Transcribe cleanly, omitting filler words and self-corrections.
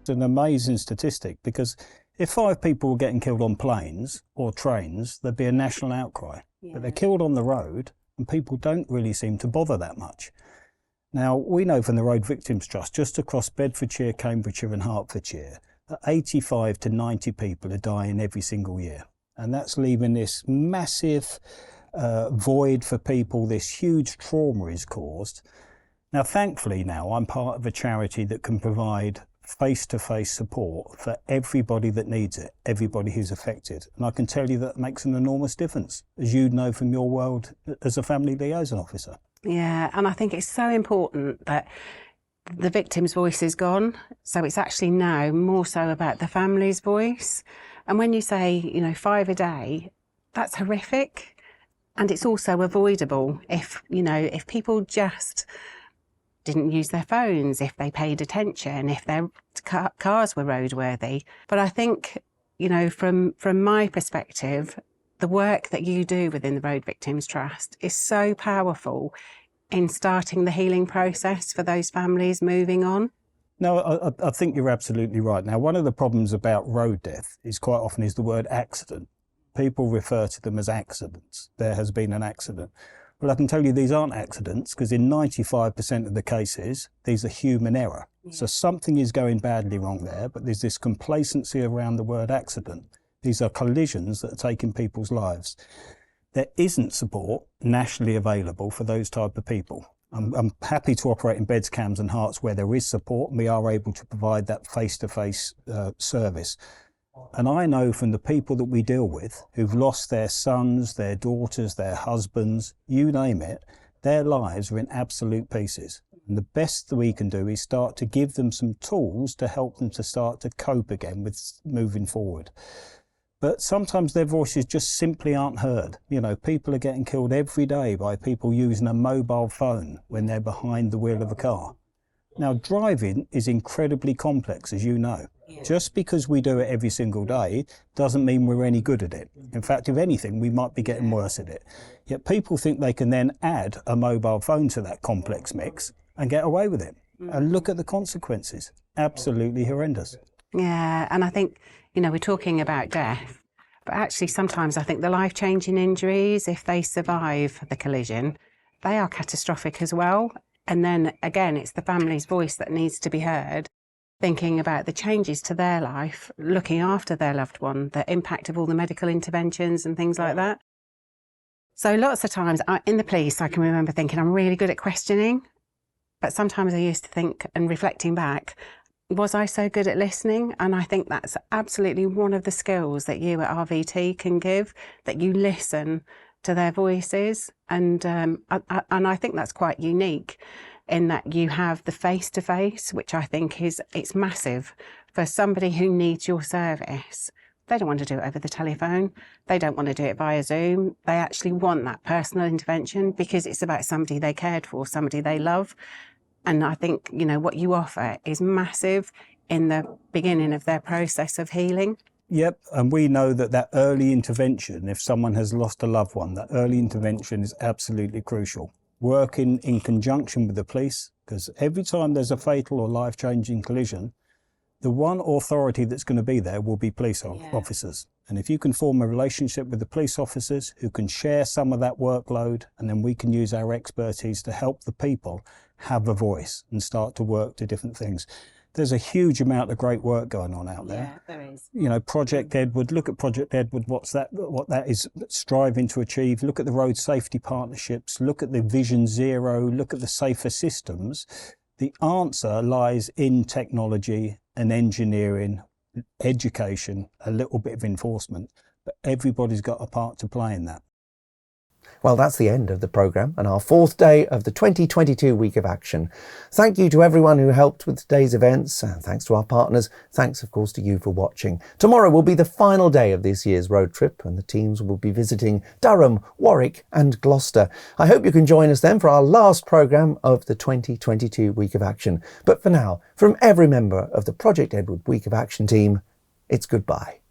It's an amazing statistic, because if 5 people were getting killed on planes or trains, there'd be a national outcry. Yeah. But they're killed on the road, and people don't really seem to bother that much. Now, we know from the Road Victims Trust, just across Bedfordshire, Cambridgeshire and Hertfordshire, that 85 to 90 people are dying every single year. And that's leaving this massive void for people. This huge trauma is caused. Now, thankfully now, I'm part of a charity that can provide face-to-face support for everybody that needs it, everybody who's affected. And I can tell you that makes an enormous difference, as you know from your world as a family liaison officer. Yeah, and I think it's so important that the victim's voice is gone. So it's actually now more so about the family's voice. And when you say, 5 a day, that's horrific. And it's also avoidable if people just didn't use their phones, if they paid attention, if their cars were roadworthy. But I think, from my perspective, the work that you do within the Road Victims Trust is so powerful in starting the healing process for those families moving on. No, I think you're absolutely right. Now, one of the problems about road death is quite often is the word accident. People refer to them as accidents. There has been an accident. Well, I can tell you these aren't accidents, because in 95% of the cases, these are human error. Yeah. So something is going badly wrong there, but there's this complacency around the word accident. These are collisions that are taking people's lives. There isn't support nationally available for those type of people. I'm happy to operate in beds, cams and hearts where there is support, and we are able to provide that face-to-face service. And I know from the people that we deal with who've lost their sons, their daughters, their husbands, you name it, their lives are in absolute pieces. And the best that we can do is start to give them some tools to help them to start to cope again with moving forward. But sometimes their voices just simply aren't heard. People are getting killed every day by people using a mobile phone when they're behind the wheel of a car. Now, driving is incredibly complex, as you know. Yeah. Just because we do it every single day doesn't mean we're any good at it. In fact, if anything, we might be getting worse at it. Yet people think they can then add a mobile phone to that complex mix and get away with it. And look at the consequences. Absolutely horrendous. Yeah, and I think, we're talking about death, but actually sometimes I think the life-changing injuries, if they survive the collision, they are catastrophic as well. And then again, it's the family's voice that needs to be heard, thinking about the changes to their life, looking after their loved one, the impact of all the medical interventions and things like that. So lots of times in the police, I can remember thinking I'm really good at questioning, but sometimes I used to think, and reflecting back, was I so good at listening? And I think that's absolutely one of the skills that you at RVT can give, that you listen to their voices. And I think that's quite unique in that you have the face-to-face, which I think it's massive for somebody who needs your service. They don't want to do it over the telephone. They don't want to do it via Zoom. They actually want that personal intervention because it's about somebody they cared for, somebody they love. And I think, what you offer is massive in the beginning of their process of healing. Yep, and we know that early intervention, if someone has lost a loved one, that early intervention is absolutely crucial. Working in conjunction with the police, because every time there's a fatal or life-changing collision, the one authority that's going to be there will be police officers. And if you can form a relationship with the police officers who can share some of that workload, and then we can use our expertise to help the people have a voice and start to work to different things. There's a huge amount of great work going on out there. Yeah, there is. Project Edward, look at Project Edward, what that is striving to achieve. Look at the road safety partnerships, look at the Vision Zero, look at the safer systems. The answer lies in technology and engineering, education, a little bit of enforcement, but everybody's got a part to play in that. Well, that's the end of the programme and our 4th day of the 2022 Week of Action. Thank you to everyone who helped with today's events, and thanks to our partners. Thanks, of course, to you for watching. Tomorrow will be the final day of this year's road trip, and the teams will be visiting Durham, Warwick and Gloucester. I hope you can join us then for our last programme of the 2022 Week of Action. But for now, from every member of the Project Edward Week of Action team, it's goodbye.